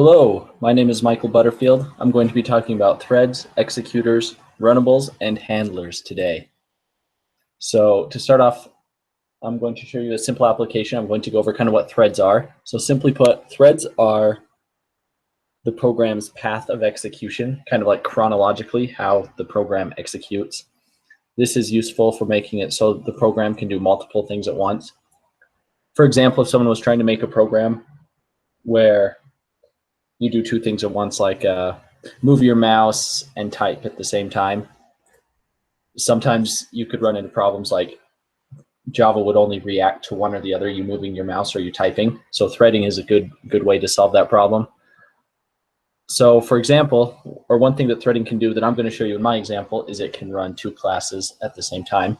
Hello, my name is Michael Butterfield. I'm going to be talking about threads, executors, runnables, and handlers today. So to start off, I'm going to show you a simple application. I'm going to go over kind of what threads are. So simply put, threads are the program's path of execution, kind of like chronologically how the program executes. This is useful for making it so the program can do multiple things at once. For example, if someone was trying to make a program where you do two things at once, like move your mouse and type at the same time, sometimes you could run into problems like Java would only react to one or the other, you moving your mouse or you typing. So threading is a good way to solve that problem. So for example, or one thing that threading can do that I'm going to show you in my example is it can run two classes at the same time.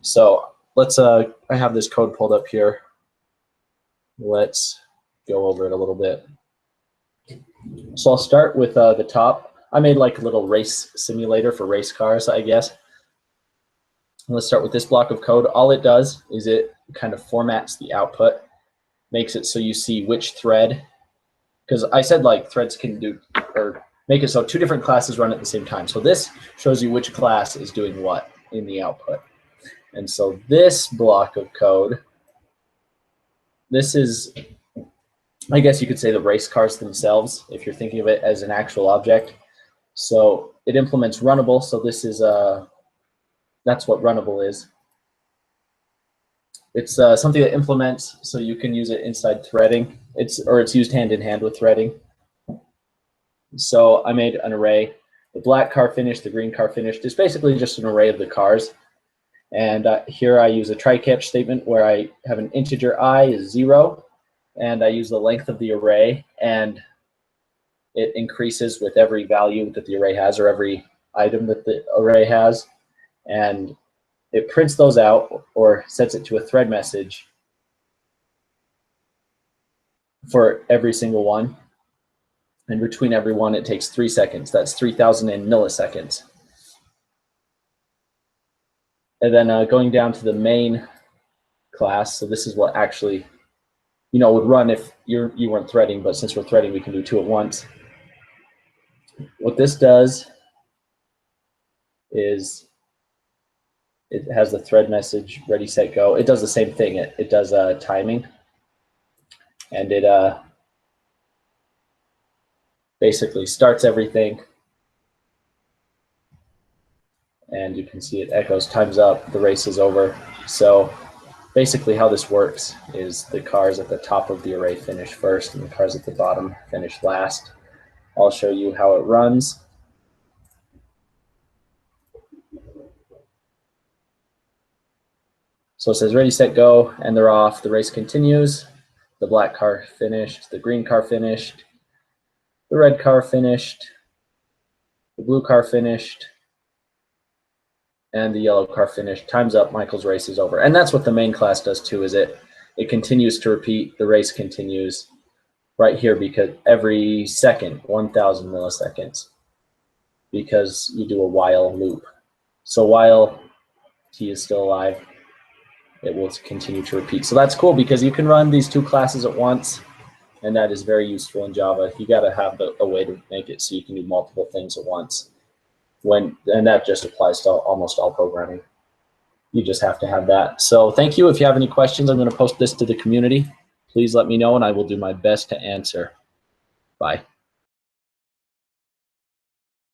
So let's, I have this code pulled up here. Let's go over it a little bit. So I'll start with the top. I made like a little race simulator for race cars, I guess. Let's start with this block of code. All it does is it kind of formats the output, makes it so you see which thread, because I said like threads can do, or make it so two different classes run at the same time. So this shows you which class is doing what in the output. And so this block of code, this is, I guess you could say, the race cars themselves, if you're thinking of it as an actual object. So it implements runnable. So this is, that's what runnable is. It's something that implements so you can use it inside threading. It's used hand in hand with threading. So I made an array. The black car finished, the green car finished. It's basically just an array of the cars. And here I use a try-catch statement where I have an integer I is 0. And I use the length of the array, and it increases with every value that the array has, or every item that the array has. And it prints those out or sets it to a thread message for every single one. And between every one, it takes 3 seconds. That's 3,000 in milliseconds. And then going down to the main class, so this is what actually would run if you weren't threading, but since we're threading, we can do two at once. What this does is it has the thread message ready, set, go. It does the same thing. It does timing, and it basically starts everything. And you can see it echoes, time's up, the race is over. So basically how this works is the cars at the top of the array finish first and the cars at the bottom finish last. I'll show you how it runs. So it says ready, set, go, and they're off. The race continues. The black car finished, the green car finished, the red car finished, the blue car finished, and the yellow car finished. Time's up, Michael's race is over. And that's what the main class does too, is it continues to repeat. The race continues right here because every second, 1,000 milliseconds, because you do a while loop. So while t is still alive, it will continue to repeat. So that's cool because you can run these two classes at once, and that is very useful in Java. You got to have a way to make it so you can do multiple things at once. And that just applies to almost all programming. You just have to have that. So thank you. If you have any questions, I'm going to post this to the community. Please let me know, and I will do my best to answer. Bye.